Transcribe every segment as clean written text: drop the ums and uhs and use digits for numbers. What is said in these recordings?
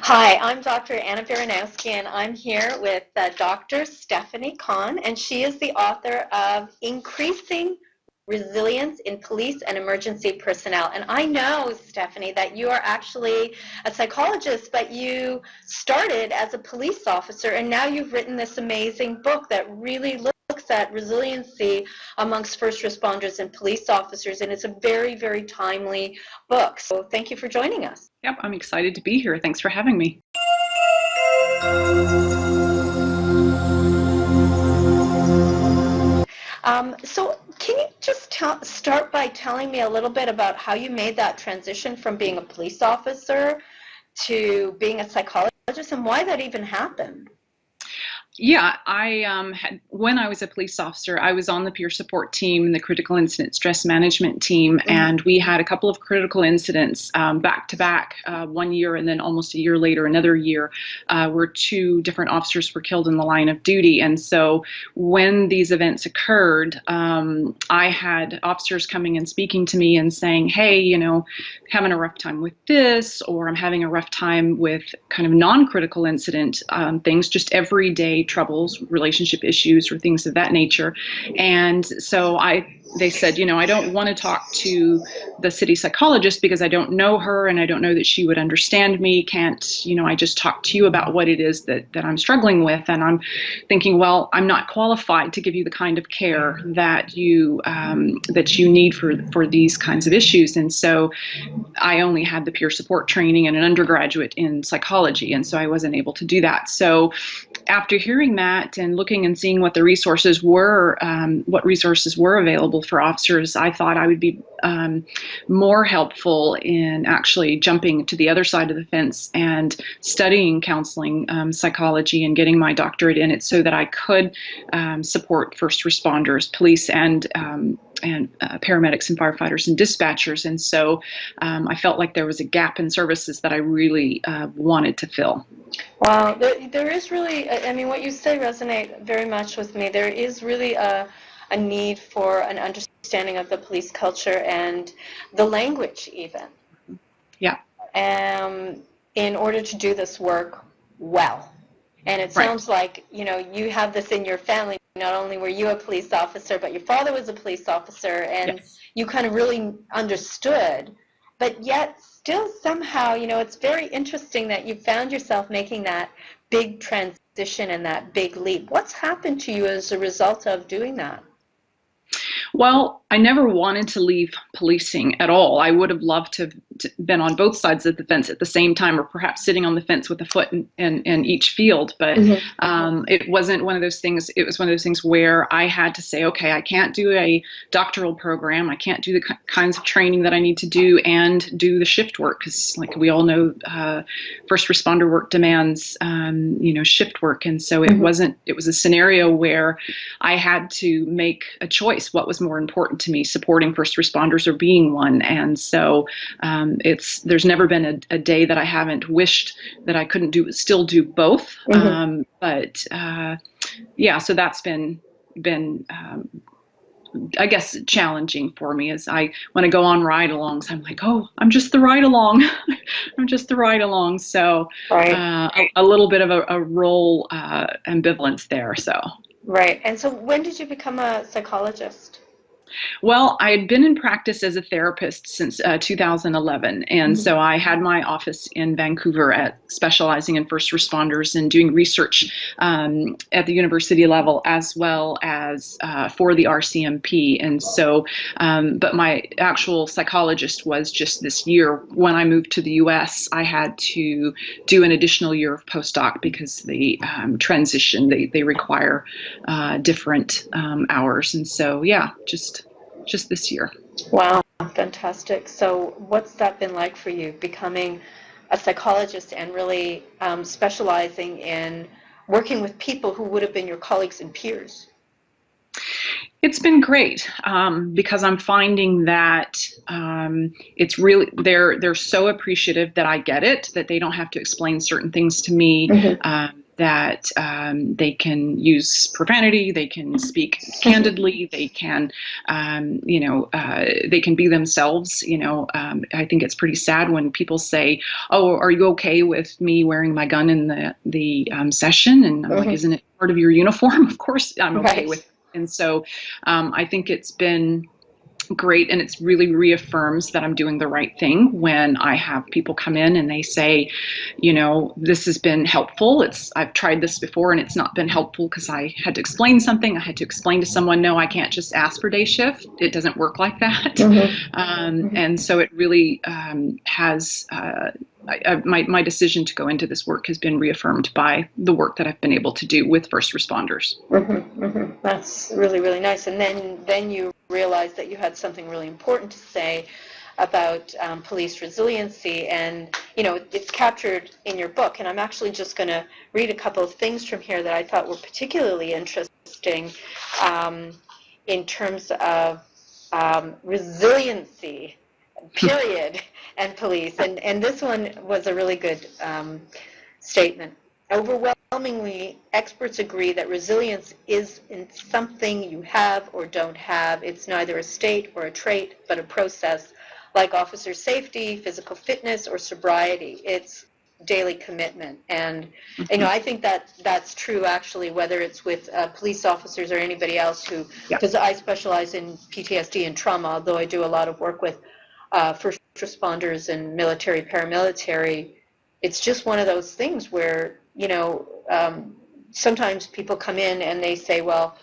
Hi, I'm Dr. Anna Baranowsky, and I'm here with Dr. Stephanie Conn, and she is the author of Increasing Resilience in Police and Emergency Personnel. And I know, Stephanie, that you are actually a psychologist, but you started as a police officer, and now you've written this amazing book that really looks at resiliency amongst first responders and police officers, and it's a very, very timely book. So thank you for joining us. Yep, I'm excited to be here. Thanks for having me. So can you just start by telling me a little bit about how you made that transition from being a police officer to being a psychologist and why that even happened? Yeah, when I was a police officer, I was on the peer support team, the critical incident stress management team, and we had a couple of critical incidents back to back, 1 year and then almost a year later, another year, where two different officers were killed in the line of duty. And so when these events occurred, I had officers coming and speaking to me and saying, hey, having a rough time with this, or I'm having a rough time with kind of non-critical incident things, just everyday troubles, relationship issues, or things of that nature. And so they said, I don't want to talk to the city psychologist because I don't know her and I don't know that she would understand me. Can't, I just talk to you about what it is that I'm struggling with. And I'm thinking, well, I'm not qualified to give you the kind of care that you need for these kinds of issues. And so I only had the peer support training and an undergraduate in psychology. And so I wasn't able to do that. So after hearing that and looking and seeing what the resources were, available for officers, I thought I would be more helpful in actually jumping to the other side of the fence and studying counseling psychology and getting my doctorate in it so that I could support first responders, police, and paramedics and firefighters and dispatchers. And so I felt like there was a gap in services that I really wanted to fill. Wow, there is really, what you say resonates very much with me. There is really a need for an understanding of the police culture and the language even. Yeah. In order to do this work well. And it sounds like, you have this in your family. Not only were you a police officer, but your father was a police officer, and yes, you kind of really understood, but yet still somehow, it's very interesting that you found yourself making that big transition and that big leap. What's happened to you as a result of doing that? Well, I never wanted to leave policing at all. I would have loved to have been on both sides of the fence at the same time, or perhaps sitting on the fence with a foot in each field. But it wasn't one of those things. It was one of those things where I had to say, okay, I can't do a doctoral program. I can't do the kinds of training that I need to do and do the shift work, because like we all know, first responder work demands, shift work. And so it was a scenario where I had to make a choice. What was more important to me, supporting first responders or being one? And so there's never been a day that I haven't wished that I couldn't still do both. So that's been I guess challenging for me as when I go on ride-alongs, I'm like, oh, I'm just the ride-along. I'm just the ride-along. So a little bit of a role ambivalence there. So. Right. And so when did you become a psychologist? Well, I had been in practice as a therapist since 2011. And so I had my office in Vancouver specializing in first responders and doing research at the university level as well as for the RCMP. And so, but my actual psychologist was just this year. When I moved to the US, I had to do an additional year of postdoc because the transition, they require different hours. And so, yeah, just this year. Wow, fantastic. So what's that been like for you, becoming a psychologist and really specializing in working with people who would have been your colleagues and peers? It's been great because I'm finding that it's really they're so appreciative that I get it, that they don't have to explain certain things to me. that they can use profanity, they can speak candidly, they can, they can be themselves. I think it's pretty sad when people say, "Oh, are you okay with me wearing my gun in the session?" And I'm like, "Isn't it part of your uniform?" Of course, I'm okay with it. And so, I think it's been great, and it's really reaffirms that I'm doing the right thing when I have people come in and they say, this has been helpful. I've tried this before and it's not been helpful because I had to explain something. I had to explain to someone, no, I can't just ask for day shift. It doesn't work like that. And so it really has my decision to go into this work has been reaffirmed by the work that I've been able to do with first responders. That's really, really nice. And then you realized that you had something really important to say about police resiliency, and it's captured in your book. And I'm actually just going to read a couple of things from here that I thought were particularly interesting in terms of resiliency, period, and police. And this one was a really good statement. Overwhelmingly, experts agree that resilience isn't something you have or don't have. It's neither a state or a trait, but a process, like officer safety, physical fitness, or sobriety. It's daily commitment. And I think that that's true, actually, whether it's with police officers or anybody else who, because I specialize in PTSD and trauma, although I do a lot of work with first responders and military, paramilitary. It's just one of those things where, sometimes people come in and they say, well,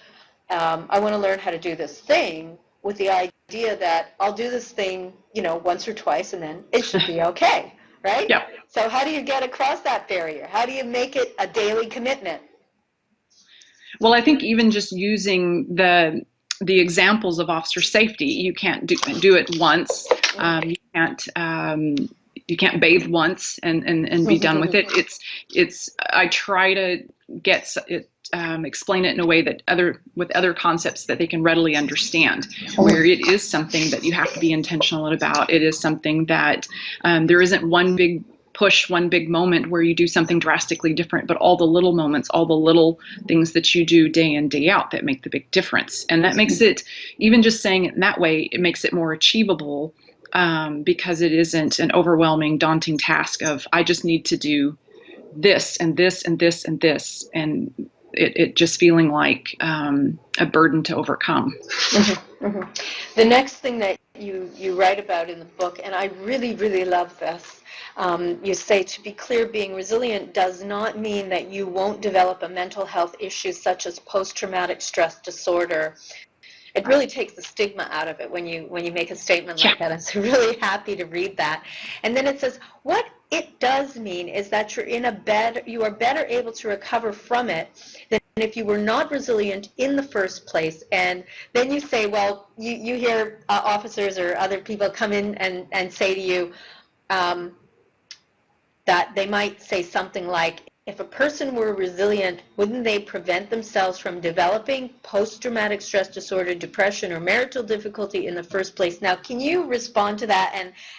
I want to learn how to do this thing, with the idea that I'll do this thing, once or twice and then it should be okay, right? Yeah. So how do you get across that barrier? How do you make it a daily commitment? Well, I think even just using the examples of officer safety, you can't do it once. You can't bathe once and be done with it. I try to get it, explain it in a way that with other concepts that they can readily understand, where it is something that you have to be intentional about. It is something that there isn't one big push, one big moment where you do something drastically different, but all the little moments, all the little things that you do day in, day out that make the big difference. And that makes it, even just saying it in that way, it makes it more achievable. Because it isn't an overwhelming, daunting task of, I just need to do this and this and this and this, and it just feeling like a burden to overcome. The next thing that you write about in the book, and I really, really love this, you say, to be clear, being resilient does not mean that you won't develop a mental health issue such as post-traumatic stress disorder. It really takes the stigma out of it when you make a statement like that. I'm so really happy to read that. And then it says, what it does mean is that you are better able to recover from it than if you were not resilient in the first place. And then you say, well, you hear officers or other people come in and say to you that they might say something like, if a person were resilient, wouldn't they prevent themselves from developing post-traumatic stress disorder, depression, or marital difficulty in the first place? Now, can you respond to that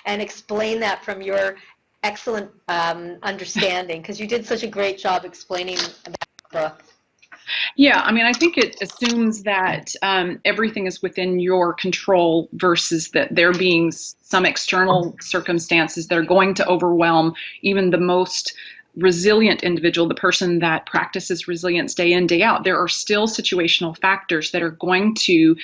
and explain that from your excellent understanding? Because you did such a great job explaining about the book. Yeah, I mean, I think it assumes that everything is within your control versus that there being some external circumstances that are going to overwhelm even the most resilient individual, the person that practices resilience day in, day out. There are still situational factors that are going to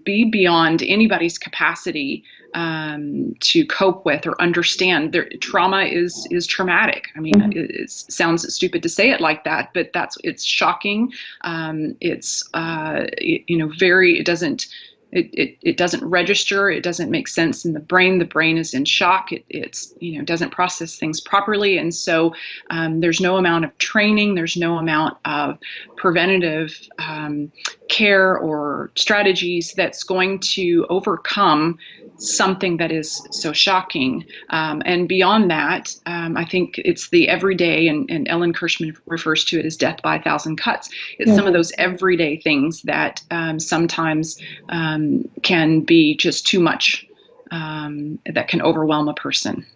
be beyond anybody's capacity to cope with or understand. Trauma is traumatic. I mean, it sounds stupid to say it like that, but it's shocking. It doesn't register. It doesn't make sense in the brain. The brain is in shock. It doesn't process things properly. And so there's no amount of training. There's no amount of preventative care or strategies that's going to overcome something that is so shocking. And beyond that, I think it's the everyday, and Ellen Kirschman refers to it as death by 1,000 cuts. It's some of those everyday things that sometimes can be just too much, that can overwhelm a person.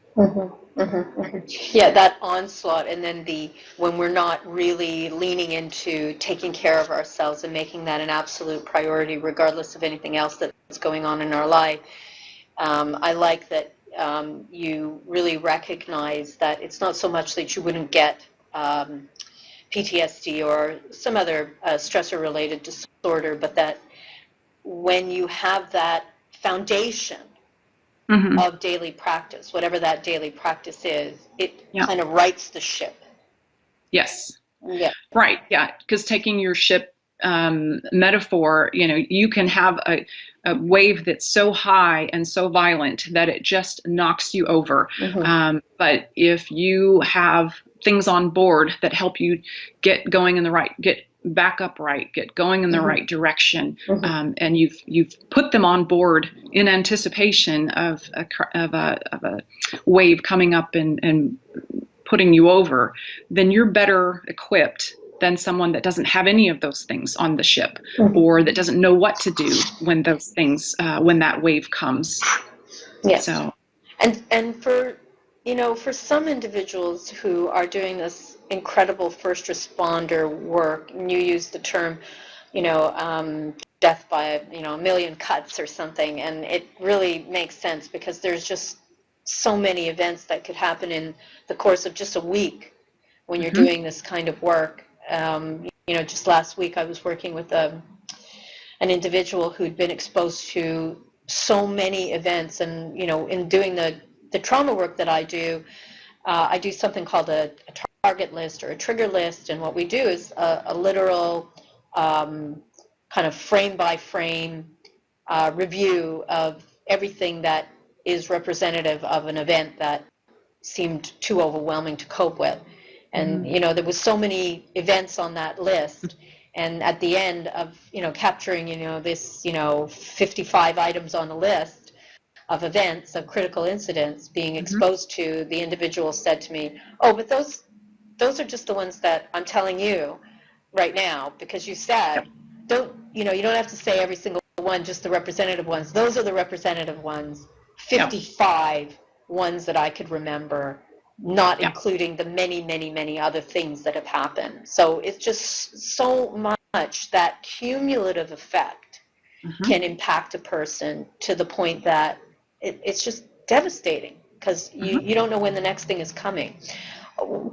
Yeah, that onslaught, and then when we're not really leaning into taking care of ourselves and making that an absolute priority, regardless of anything else that's going on in our life. I like that you really recognize that it's not so much that you wouldn't get PTSD or some other stressor-related disorder, but that when you have that foundation of daily practice, whatever that daily practice is, it kind of rights the ship. Yes. Yeah. Right. Yeah. Because taking your ship metaphor, you can have a wave that's so high and so violent that it just knocks you over. But if you have things on board that help you get going in get back upright, get going in the right direction, and you've put them on board in anticipation of a wave coming up and putting you over, then you're better equipped than someone that doesn't have any of those things on the ship, or that doesn't know what to do when those things, when that wave comes. Yes. So, and for some individuals who are doing this incredible first responder work, and you use the term, death by a million cuts or something, and it really makes sense because there's just so many events that could happen in the course of just a week when you're doing this kind of work. Just last week I was working with an individual who'd been exposed to so many events, and in doing the trauma work that I do something called a target list or a trigger list, and what we do is a literal kind of frame by frame review of everything that is representative of an event that seemed too overwhelming to cope with. And there was so many events on that list, and at the end of capturing this 55 items on the list of events, of critical incidents being exposed to, the individual said to me, "Oh, but those are just the ones that I'm telling you right now, because you said you don't have to say every single one, just the representative ones. Those are the representative ones, 55 ones that I could remember, not including the many, many, many other things that have happened." So it's just so much that cumulative effect can impact a person to the point that it's just devastating, because you don't know when the next thing is coming.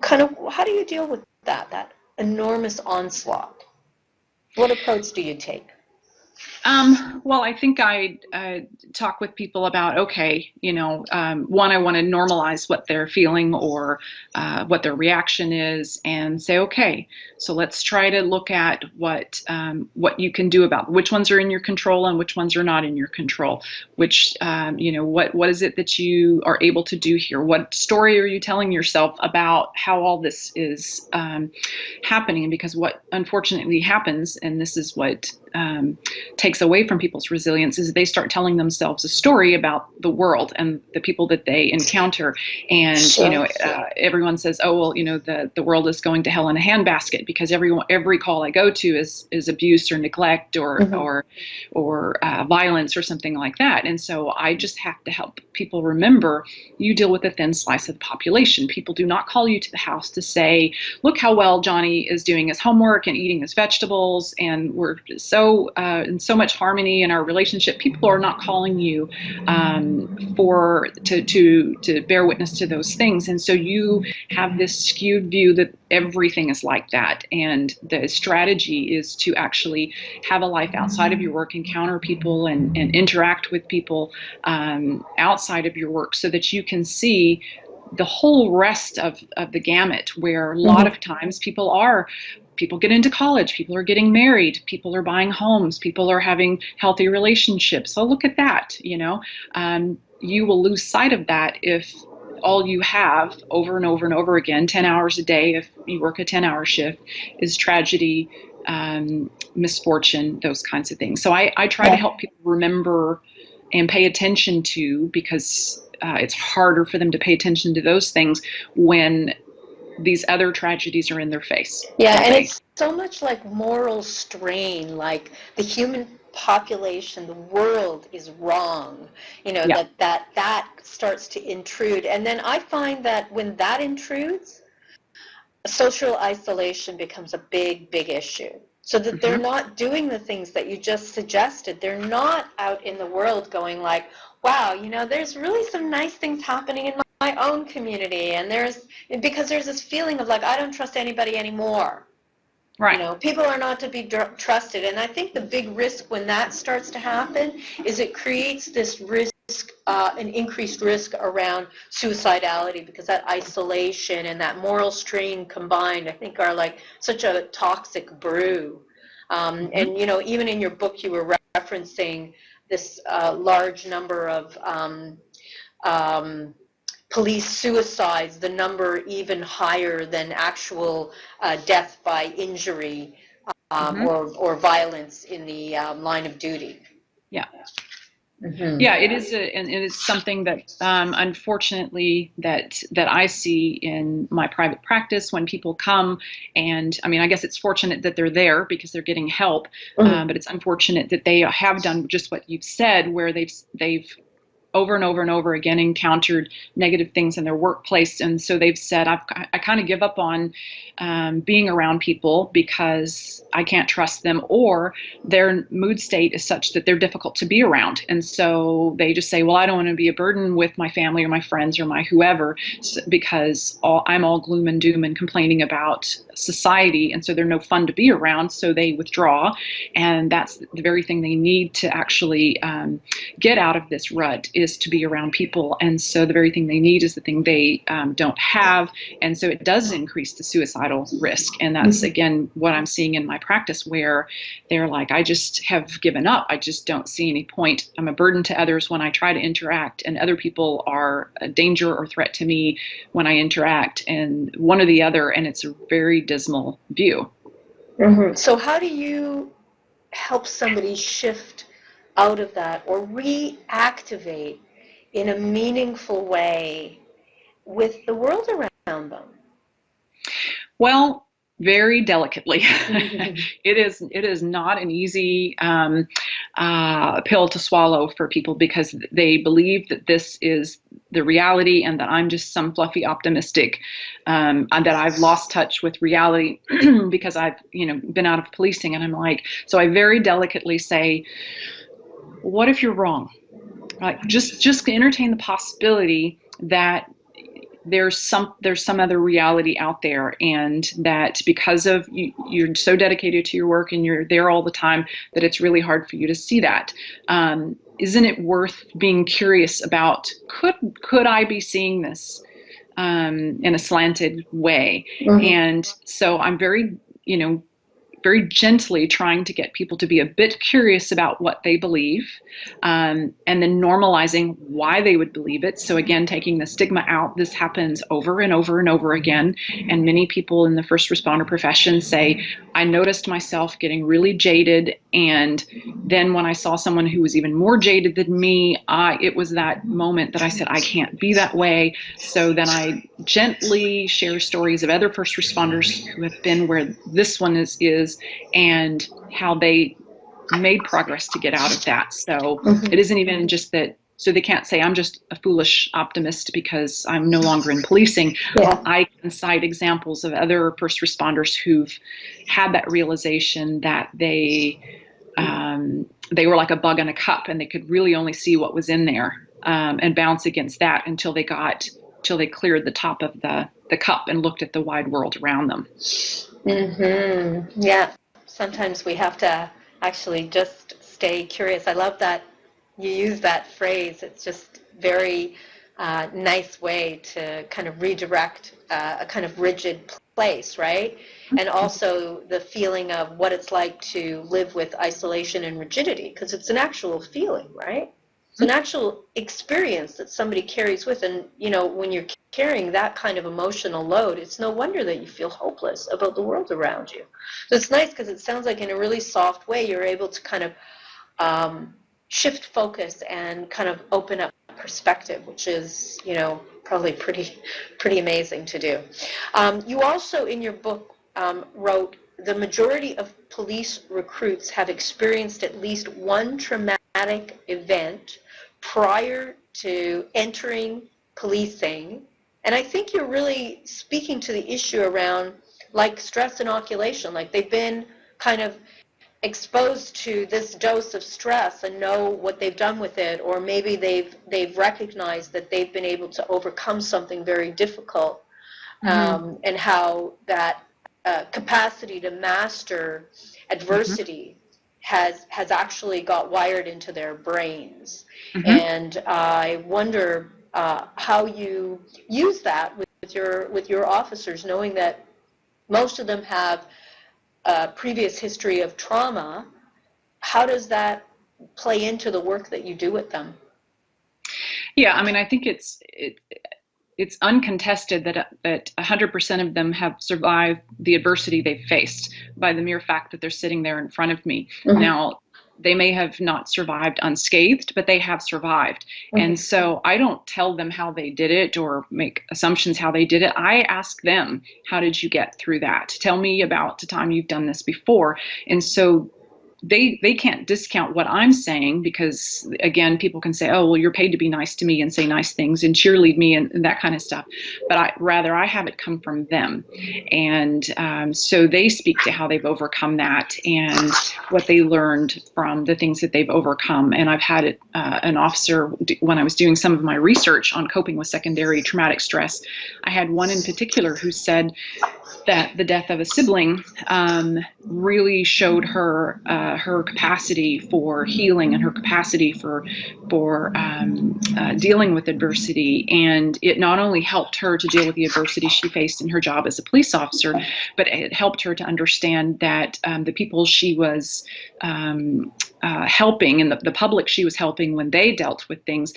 Kind of, how do you deal with that enormous onslaught? What approach do you take? Well, I think I talk with people about, okay, one, I want to normalize what they're feeling or what their reaction is, and say, okay, so let's try to look at what you can do about which ones are in your control and which ones are not in your control. Which, what is it that you are able to do here? What story are you telling yourself about how all this is happening? Because what unfortunately happens, and this is what takes away from people's resilience, is they start telling themselves a story about the world and the people that they encounter. And, everyone says, oh, well, the world is going to hell in a handbasket because every call I go to is abuse or neglect or violence or something like that. And so I just have to help people remember, you deal with a thin slice of the population. People do not call you to the house to say, look how well Johnny is doing his homework and eating his vegetables, and we're so in so much harmony in our relationship. People are not calling you to bear witness to those things, and so you have this skewed view that everything is like that. And the strategy is to actually have a life outside of your work, encounter people and interact with people outside of your work, so that you can see the whole rest of the gamut, where a lot of times people get into college, people are getting married, people are buying homes, people are having healthy relationships. So look at that, you will lose sight of that if all you have over and over and over again, 10 hours a day, if you work a 10-hour shift, is tragedy, misfortune, those kinds of things. So I try to help people remember and pay attention to, because it's harder for them to pay attention to those things when these other tragedies are in their face. Yeah, and it's so much like moral strain, like the human population, the world is wrong, Yeah. that starts to intrude. And then I find that when that intrudes, social isolation becomes a big, big issue. So that they're not doing the things that you just suggested. They're not out in the world going like, wow, there's really some nice things happening in my own community. And because there's this feeling of like, I don't trust anybody anymore. Right. People are not to be trusted. And I think the big risk when that starts to happen is it creates this risk, an increased risk around suicidality, because that isolation and that moral strain combined, I think, are like such a toxic brew. And, even in your book, you were referencing this large number of police suicides, the number even higher than actual death by injury or violence in the line of duty. Yeah. Yeah, it is, and it is something that, unfortunately, that I see in my private practice when people come. And I mean, I guess it's fortunate that they're there because they're getting help, but it's unfortunate that they have done just what you've said, where they've over and over and over again encountered negative things in their workplace, and so they've said, I kind of give up on being around people because I can't trust them, or their mood state is such that they're difficult to be around, and so they just say, well, I don't want to be a burden with my family or my friends or my whoever, because I'm all gloom and doom and complaining about society, and so they're no fun to be around, so they withdraw. And that's the very thing they need to actually get out of this rut, is to be around people. And so the very thing they need is the thing they don't have. And so it does increase the suicidal risk. And that's, again, what I'm seeing in my practice, where they're like, I just have given up. I just don't see any point. I'm a burden to others when I try to interact, and other people are a danger or threat to me when I interact, and one or the other. And it's a very dismal view. So how do you help somebody shift out of that or reactivate in a meaningful way with the world around them? Well, very delicately. It is not an easy pill to swallow for people, because they believe that this is the reality, and that I'm just some fluffy optimistic, and that I've lost touch with reality because I've been out of policing. And I'm like, so I very delicately say, what if you're wrong? Like, just entertain the possibility that there's some other reality out there, and that because of you're so dedicated to your work and you're there all the time, that it's really hard for you to see that. Isn't it worth being curious about, could I be seeing this in a slanted way? And so I'm very gently trying to get people to be a bit curious about what they believe, and then normalizing why they would believe it. So again, taking the stigma out. This happens over and over and over again. And many people in the first responder profession say, I noticed myself getting really jaded, and then when I saw someone who was even more jaded than me, it was that moment that I said, I can't be that way. So then I gently share stories of other first responders who have been where this one is, and how they made progress to get out of that. So it isn't even just that. So they can't say, I'm just a foolish optimist because I'm no longer in policing. Yeah. I can cite examples of other first responders who've had that realization that they were like a bug in a cup, and they could really only see what was in there, and bounce against that until they cleared the top of the cup and looked at the wide world around them. Yeah. Sometimes we have to actually just stay curious. I love that you use that phrase. It's just very nice way to kind of redirect a kind of rigid place, right? And also the feeling of what it's like to live with isolation and rigidity, because it's an actual feeling, right? It's an actual experience that somebody carries with. And, when you're carrying that kind of emotional load, it's no wonder that you feel hopeless about the world around you. So it's nice, because it sounds like in a really soft way, you're able to kind of shift focus and kind of open up perspective, which is, probably pretty amazing to do. You also, in your book, wrote the majority of police recruits have experienced at least one traumatic event prior to entering policing. And I think you're really speaking to the issue around like stress inoculation, like they've been kind of exposed to this dose of stress and know what they've done with it, or maybe they've recognized that they've been able to overcome something very difficult, and how that capacity to master adversity has actually got wired into their brains. And I wonder how you use that with your officers, knowing that most of them have a previous history of trauma. How does that play into the work that you do with them? Yeah, I mean, I think it's uncontested that 100% of them have survived the adversity they've faced by the mere fact that they're sitting there in front of me. Now, they may have not survived unscathed, but they have survived. And so I don't tell them how they did it or make assumptions how they did it. I ask them, how did you get through that? Tell me about the time you've done this before. And so they can't discount what I'm saying, because again, people can say, oh, well, you're paid to be nice to me and say nice things and cheerlead me and that kind of stuff. But I have it come from them. And so they speak to how they've overcome that and what they learned from the things that they've overcome. And I've had an officer, when I was doing some of my research on coping with secondary traumatic stress, I had one in particular who said that the death of a sibling really showed her her capacity for healing and her capacity for dealing with adversity. And it not only helped her to deal with the adversity she faced in her job as a police officer, but it helped her to understand that the people she was helping and the public she was helping when they dealt with things,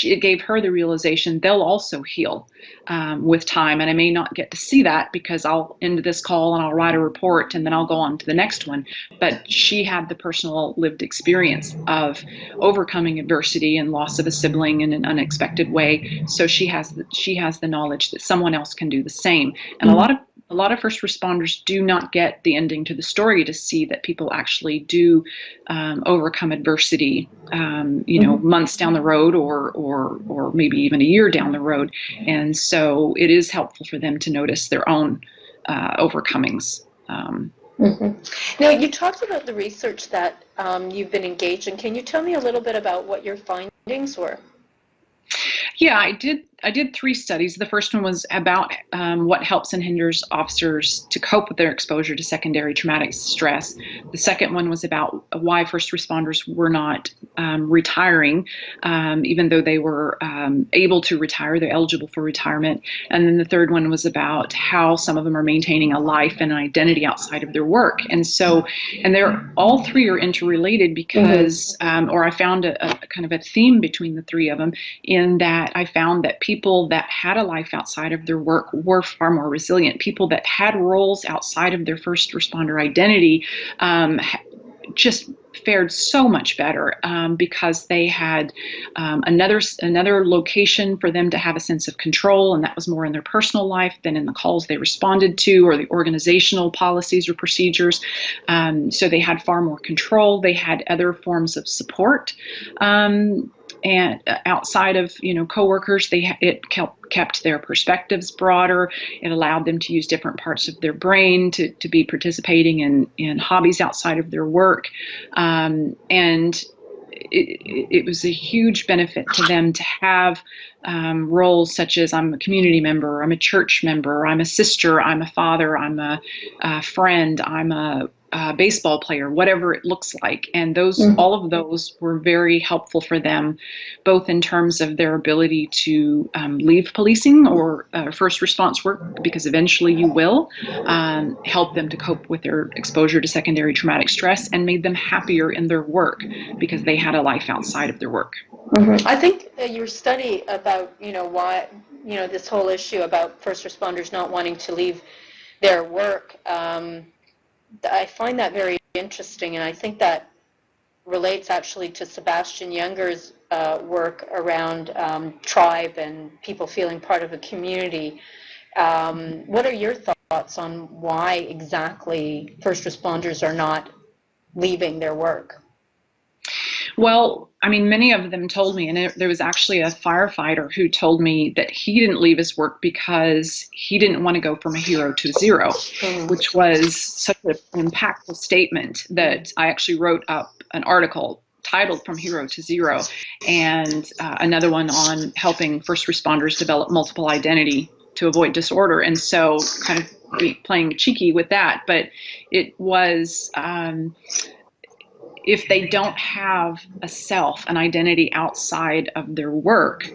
it gave her the realization they'll also heal with time. And I may not get to see that because I'll end this call and I'll write a report and then I'll go on to the next one. But she had the personal lived experience of overcoming adversity and loss of a sibling in an unexpected way. So she has the knowledge that someone else can do the same. And a lot of first responders do not get the ending to the story to see that people actually do overcome adversity, months down the road or maybe even a year down the road. And so it is helpful for them to notice their own overcomings. Now, you talked about the research that you've been engaged in. Can you tell me a little bit about what your findings were? Yeah, I did 3 studies. The first one was about what helps and hinders officers to cope with their exposure to secondary traumatic stress. The second one was about why first responders were not retiring, even though they were able to retire, they're eligible for retirement. And then the third one was about how some of them are maintaining a life and an identity outside of their work. And so, they're all 3 are interrelated because, or I found a kind of a theme between the 3 of them, in that I found that people that had a life outside of their work were far more resilient. People that had roles outside of their first responder identity just fared so much better because they had another location for them to have a sense of control, and that was more in their personal life than in the calls they responded to or the organizational policies or procedures. So they had far more control. They had other forms of support. And outside of coworkers, it kept their perspectives broader. It allowed them to use different parts of their brain to be participating in hobbies outside of their work, and it was a huge benefit to them to have roles such as I'm a community member, I'm a church member, I'm a sister, I'm a father, I'm a friend, I'm a baseball player, whatever it looks like. And all of those were very helpful for them, both in terms of their ability to leave policing or first response work, because eventually you will, help them to cope with their exposure to secondary traumatic stress, and made them happier in their work because they had a life outside of their work. I think your study about, why, this whole issue about first responders not wanting to leave their work, I find that very interesting, and I think that relates actually to Sebastian Junger's work around tribe and people feeling part of a community. What are your thoughts on why exactly first responders are not leaving their work? Well, I mean, many of them told me, and there was actually a firefighter who told me that he didn't leave his work because he didn't want to go from a hero to zero, which was such an impactful statement that I actually wrote up an article titled From Hero to Zero, and another one on helping first responders develop multiple identity to avoid disorder. And so kind of playing cheeky with that, but it was if they don't have a self, an identity outside of their work,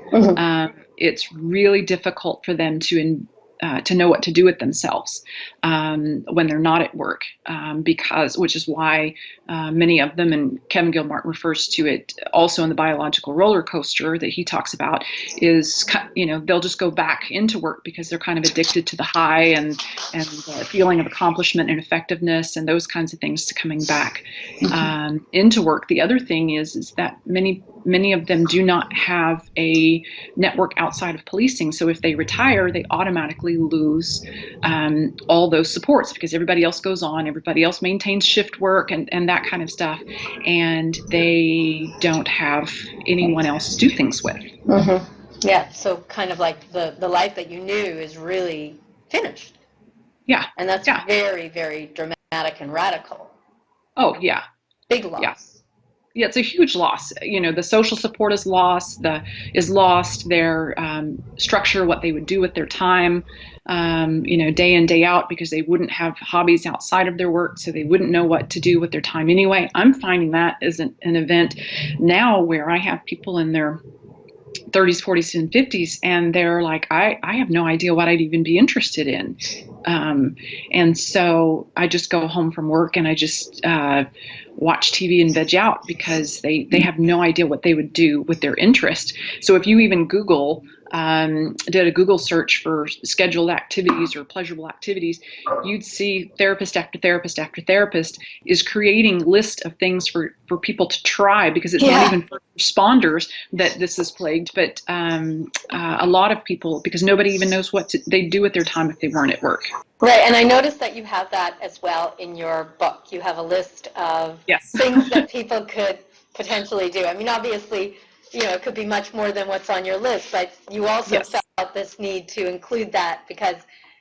it's really difficult for them to know what to do with themselves when they're not at work, which is why many of them, and Kevin Gilmartin refers to it also in the biological roller coaster that he talks about, is, they'll just go back into work because they're kind of addicted to the high and the feeling of accomplishment and effectiveness and those kinds of things to coming back into work. The other thing is that many of them do not have a network outside of policing. So if they retire, they automatically lose all those supports because everybody else goes on, everybody else maintains shift work and that kind of stuff, and they don't have anyone else to do things with. Yeah, so kind of like the life that you knew is really finished. Yeah. And that's very, very dramatic and radical. Oh, yeah. Big loss. Yeah, it's a huge loss. The social support is lost. Their structure, what they would do with their time, day in, day out, because they wouldn't have hobbies outside of their work, so they wouldn't know what to do with their time anyway. I'm finding that as an event now where I have people in their 30s, 40s, and 50s, and they're like, I have no idea what I'd even be interested in. And so I just go home from work and I just watch TV and veg out because they have no idea what they would do with their interest. So if you even did a Google search for scheduled activities or pleasurable activities, you'd see therapist after therapist after therapist is creating lists of things for people to try, because it's not even for responders that this is plagued, but a lot of people, because nobody even knows what they do with their time if they weren't at work. Right, and I noticed that you have that as well in your book. You have a list of things that people could potentially do. I mean, obviously, it could be much more than what's on your list, but you also felt this need to include that because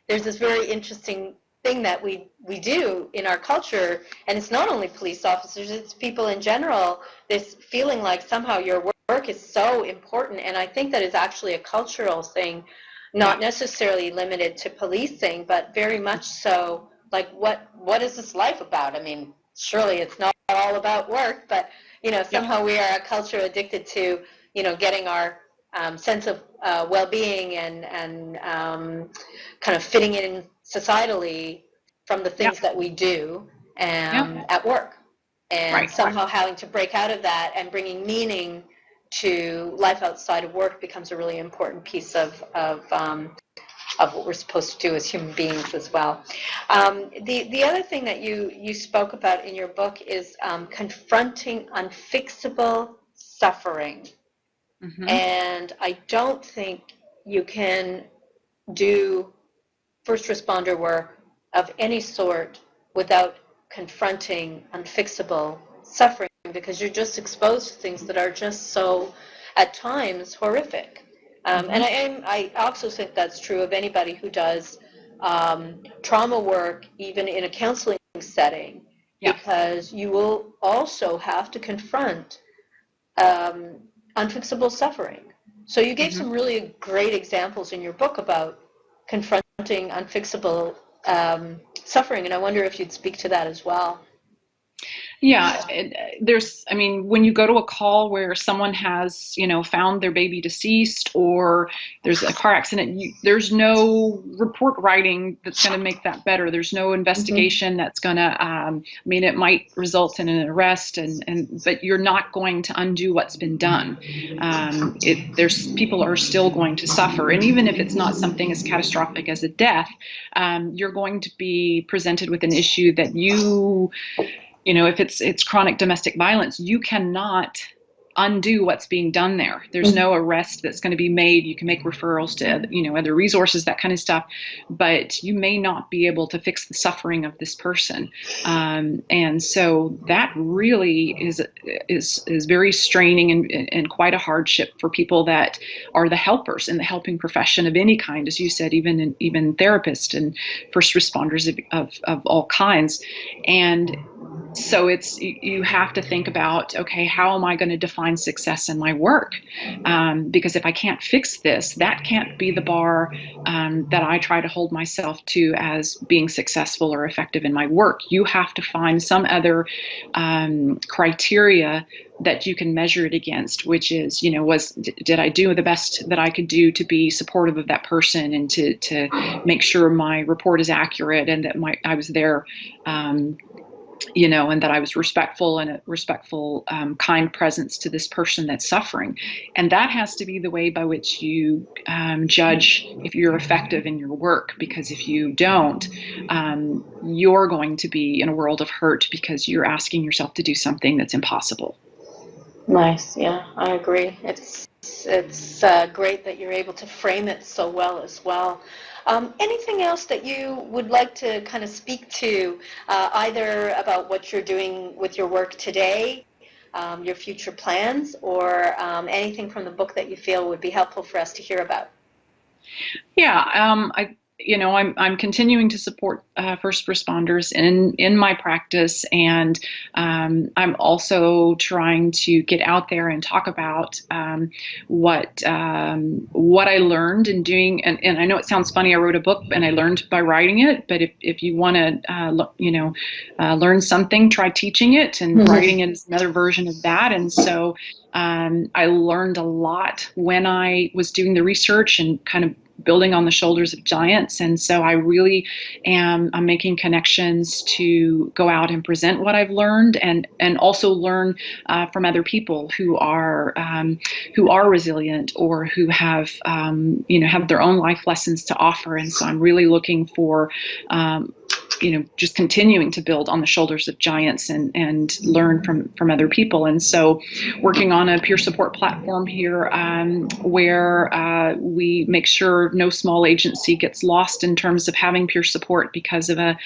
there's this very interesting thing that we do in our culture, and it's not only police officers, it's people in general, this feeling like somehow your work is so important, and I think that is actually a cultural thing, not necessarily limited to policing, but very much so, like what is this life about? I mean, surely it's not all about work, but somehow we are a culture addicted to, getting our sense of well-being and kind of fitting in societally from the things that we do at work. And somehow having to break out of that and bringing meaning to life outside of work becomes a really important piece of what we're supposed to do as human beings as well. The other thing that you spoke about in your book is confronting unfixable suffering. And I don't think you can do first responder work of any sort without confronting unfixable suffering, because you're just exposed to things that are just so, at times, horrific. And I also think that's true of anybody who does trauma work, even in a counseling setting, because you will also have to confront unfixable suffering. So you gave some really great examples in your book about confronting unfixable suffering, and I wonder if you'd speak to that as well. Yeah, when you go to a call where someone has, found their baby deceased, or there's a car accident, there's no report writing that's going to make that better. There's no investigation that's going to, it might result in an arrest, but you're not going to undo what's been done. People are still going to suffer, and even if it's not something as catastrophic as a death, you're going to be presented with an issue that if it's chronic domestic violence, you cannot undo what's being done there. There's no arrest that's going to be made. You can make referrals to, other resources, that kind of stuff, but you may not be able to fix the suffering of this person. And so that really is very straining and quite a hardship for people that are the helpers in the helping profession of any kind, as you said, even therapists and first responders of all kinds. And so you have to think about, okay, how am I going to define success in my work? Because if I can't fix this, that can't be the bar that I try to hold myself to as being successful or effective in my work. You have to find some other criteria that you can measure it against, which is, did I do the best that I could do to be supportive of that person and to make sure my report is accurate and that I was there, and that I was respectful and a respectful, kind presence to this person that's suffering. And that has to be the way by which you judge if you're effective in your work, because if you don't, you're going to be in a world of hurt because you're asking yourself to do something that's impossible. Nice. Yeah, I agree. It's great that you're able to frame it so well as well. Anything else that you would like to kind of speak to, either about what you're doing with your work today, your future plans, or anything from the book that you feel would be helpful for us to hear about? Yeah, I'm continuing to support first responders in my practice, and I'm also trying to get out there and talk about what I learned in doing. And I know it sounds funny. I wrote a book and I learned by writing it. But if you want to learn something, try teaching it, and writing it is another version of that. And so I learned a lot when I was doing the research and kind of building on the shoulders of giants. And so I really I'm making connections to go out and present what I've learned, and also learn from other people who are resilient, or who have have their own life lessons to offer. And so I'm really looking for just continuing to build on the shoulders of giants and learn from other people. And so working on a peer support platform here, where we make sure no small agency gets lost in terms of having peer support because of a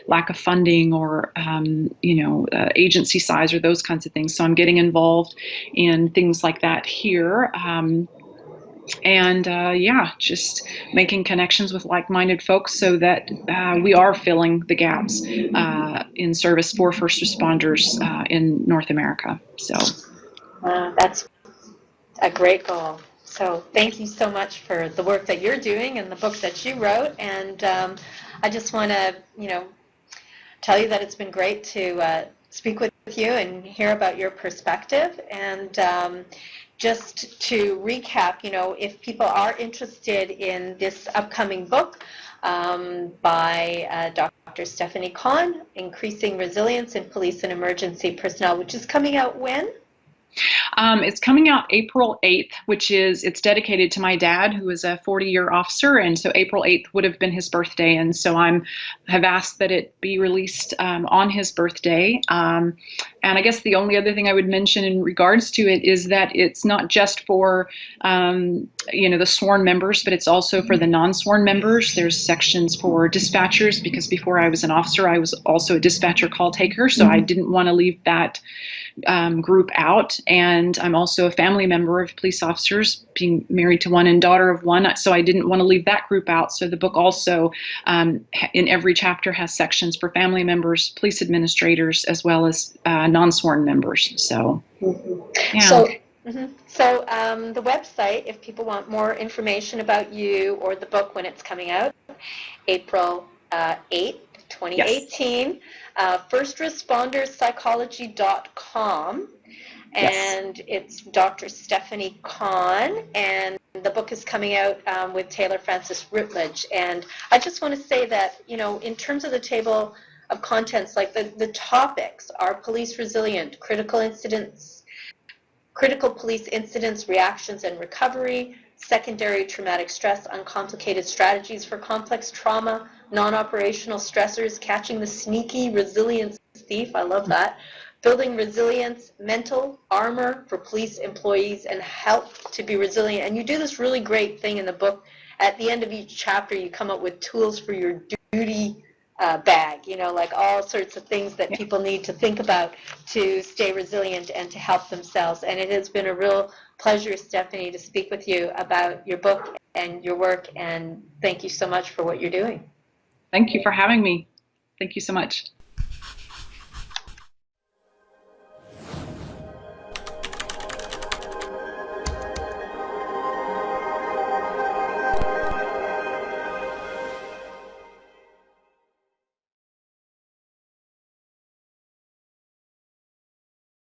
lack of funding or agency size or those kinds of things. So I'm getting involved in things like that here. And just making connections with like-minded folks so that we are filling the gaps in service for first responders in North America. So that's a great goal. So thank you so much for the work that you're doing and the book that you wrote. And I just want to, tell you that it's been great to speak with you and hear about your perspective. And just to recap, if people are interested in this upcoming book by Dr. Stephanie Conn, Increasing Resilience in Police and Emergency Personnel, which is coming out when? It's coming out April 8th, it's dedicated to my dad, who is a 40-year officer. And so April 8th would have been his birthday. And so have asked that it be released on his birthday. And I guess the only other thing I would mention in regards to it is that it's not just for, the sworn members, but it's also for the non-sworn members. There's sections for dispatchers, because before I was an officer, I was also a dispatcher call taker. So I didn't want to leave that group out. And I'm also a family member of police officers, being married to one and daughter of one. So I didn't want to leave that group out. So the book also, in every chapter, has sections for family members, police administrators, as well as non-sworn members. So, yeah. So the website, if people want more information about you or the book when it's coming out, April 8th, 2018, firstresponderspsychology.com, and it's Dr. Stephanie Conn, and the book is coming out with Taylor Francis Routledge. And I just want to say that, in terms of the table of contents, like the topics are police resilient, critical police incidents, reactions and recovery, secondary traumatic stress, uncomplicated strategies for complex trauma, non-operational stressors, catching the sneaky resilience thief, I love that, building resilience, mental armor for police employees, and help to be resilient. And you do this really great thing in the book. At the end of each chapter, you come up with tools for your duty bag, like all sorts of things that people need to think about to stay resilient and to help themselves. And it has been a real pleasure, Stephanie, to speak with you about your book and your work. And thank you so much for what you're doing. Thank you for having me. Thank you so much.